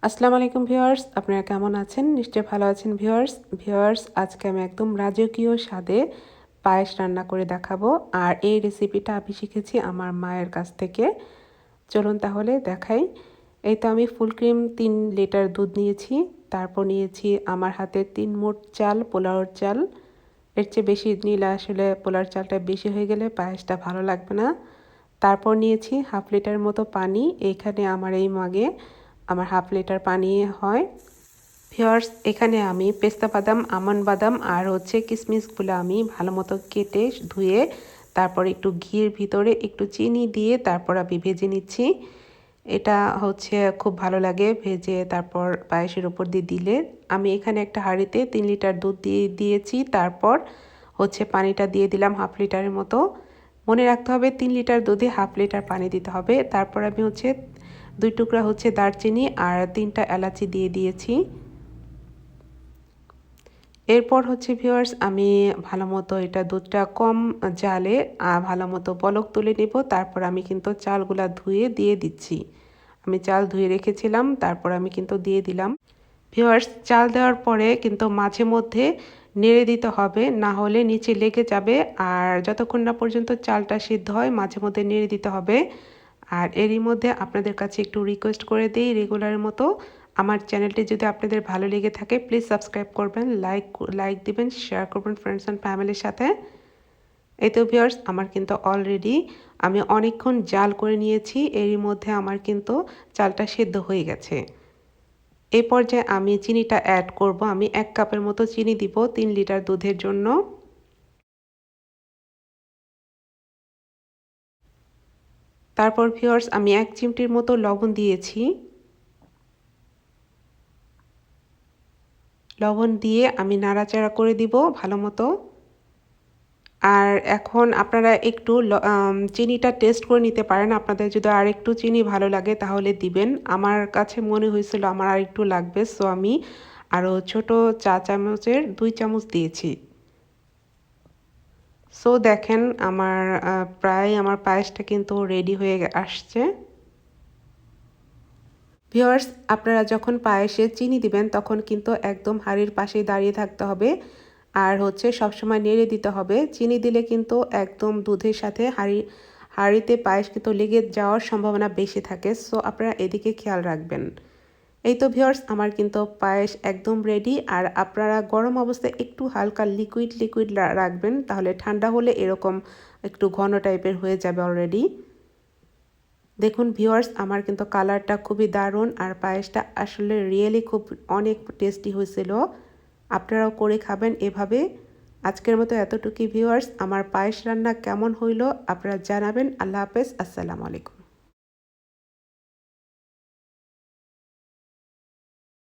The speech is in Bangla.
আসসালামু আলাইকুম ভিউয়ার্স, আপনারা কেমন আছেন? নিশ্চয়ই ভালো আছেন ভিউয়ার্স, আজকে আমি একদম রাজকীয় স্বাদে পায়েস রান্না করে দেখাবো। আর এই রেসিপিটা আমি শিখেছি আমার মায়ের কাছ থেকে। চলুন তাহলে দেখাই। এই তো আমি ফুল ক্রিম 3 লিটার দুধ নিয়েছি। তারপর নিয়েছি আমার হাতে 3 মুঠ চাল, পোলাওর চাল। এর চেয়ে বেশি নিলে আসলে পোলাওর চালটা বেশি হয়ে গেলে পায়েসটা ভালো লাগবে না। তারপর নিয়েছি হাফ লিটার মতো পানি। এইখানে আমার এই মাগে আমার হাফ লিটার পানি হয়। ভিউয়ার্স, এখানে আমি পেস্তা বাদাম, আমন্ড বাদাম আর কিশমিশগুলো আমি ভালো মতো কেটে ধুয়ে তারপর একটু ঘির ভিতরে একটু চিনি দিয়ে তারপর আমি ভেজে নিচ্ছি। এটা খুব ভালো লাগে ভেজে তারপর পায়েসের উপর দিয়ে দিলে। আমি এখানে একটা হাঁড়িতে 3 লিটার দুধ দিয়েছি। তারপর পানিটা দিয়ে দিলাম হাফ লিটারের মতো। মনে রাখতে হবে 3 লিটার দুধে হাফ লিটার পানি দিতে হবে। তারপর আমি 2 টুকরা দারচিনি আর 3টা এলাচি দিয়ে দিয়েছি। এরপর ভিউয়ার্স, আমি ভালো মতো এটা দুধটা কম জালে ভালো মতো বলক তুলে নেব। তারপর আমি কিন্তু চালগুলা ধুয়ে দিয়ে দিচ্ছি। আমি চাল ধুয়ে রেখেছিলাম, তারপর আমি কিন্তু দিয়ে দিলাম। ভিউয়ার্স, চাল দেওয়ার পরে কিন্তু মাঝে মধ্যে নেড়ে দিতে হবে, না হলে নিচে লেগে যাবে। আর যতক্ষণ না পর্যন্ত চালটা সিদ্ধ হয় মাঝে মধ্যে নেড়ে দিতে হবে। আর এরই মধ্যে আপনাদের কাছে একটু রিকোয়েস্ট করে দিই রেগুলারের মতো, আমার চ্যানেলটি যদি আপনাদের ভালো লেগে থাকে প্লিজ সাবস্ক্রাইব করবেন, লাইক দিবেন, শেয়ার করবেন ফ্রেন্ডস অ্যান্ড ফ্যামিলির সাথে। এই তো ভিউয়ার্স, আমার কিন্তু অলরেডি আমি অনেকক্ষণ জাল করে নিয়েছি। এরই মধ্যে আমার কিন্তু চালটা সিদ্ধ হয়ে গেছে। এই পর্যায়ে আমি চিনিটা অ্যাড করব। আমি 1 কাপের মতো চিনি দিব 3 লিটার দুধের জন্য। তারপর ভিউয়ার্স, আমি 1 চিমটির মতো লবণ দিয়েছি। লবণ দিয়ে আমি নাড়াচাড়া করে দিব ভালো মতো। আর এখন আপনারা একটু চিনিটা টেস্ট করে নিতে পারেন। আপনাদের যদি আর একটু চিনি ভালো লাগে তাহলে দিবেন। আমার কাছে মনে হয়েছিল আমার আর একটু লাগবে, সো আমি আরও ছোট চা চামচের 2 চামচ দিয়েছি। সো দেখেন প্রায় আমার পায়েসটা কিন্তু রেডি হয়ে আসছে। ভিউয়ার্স, আপনারা যখন পায়েসে চিনি দিবেন তখন কিন্তু একদম হাঁড়ির পাশেই দাঁড়িয়ে থাকতে হবে। আর সবসময় নেড়ে দিতে হবে। চিনি দিলে কিন্তু একদম দুধের সাথে হাঁড়িতে পায়েস কিন্তু লেগে যাওয়ার সম্ভাবনা বেশি থাকে। সো আপনারা এদিকে খেয়াল রাখবেন। এই তো ভিউয়ার্স, আমার কিন্তু পায়েস একদম রেডি। আর আপনারা গরম অবস্থায় একটু হালকা লিকুইড রাখবেন, তাহলে ঠান্ডা হলে এরকম একটু ঘন টাইপের হয়ে যাবে অলরেডি। দেখুন ভিউয়ার্স, আমার কিন্তু কালারটা খুবই দারুণ আর পায়েসটা আসলে রিয়েলি অনেক টেস্টি হয়েছিল। আপনারাও করে খাবেন এভাবে। আজকের মতো এতটুকুই ভিউয়ার্স। আমার পায়েস রান্না কেমন হইলো আপনারা জানাবেন। আল্লাহ হাফেজ, আসসালামু আলাইকুম।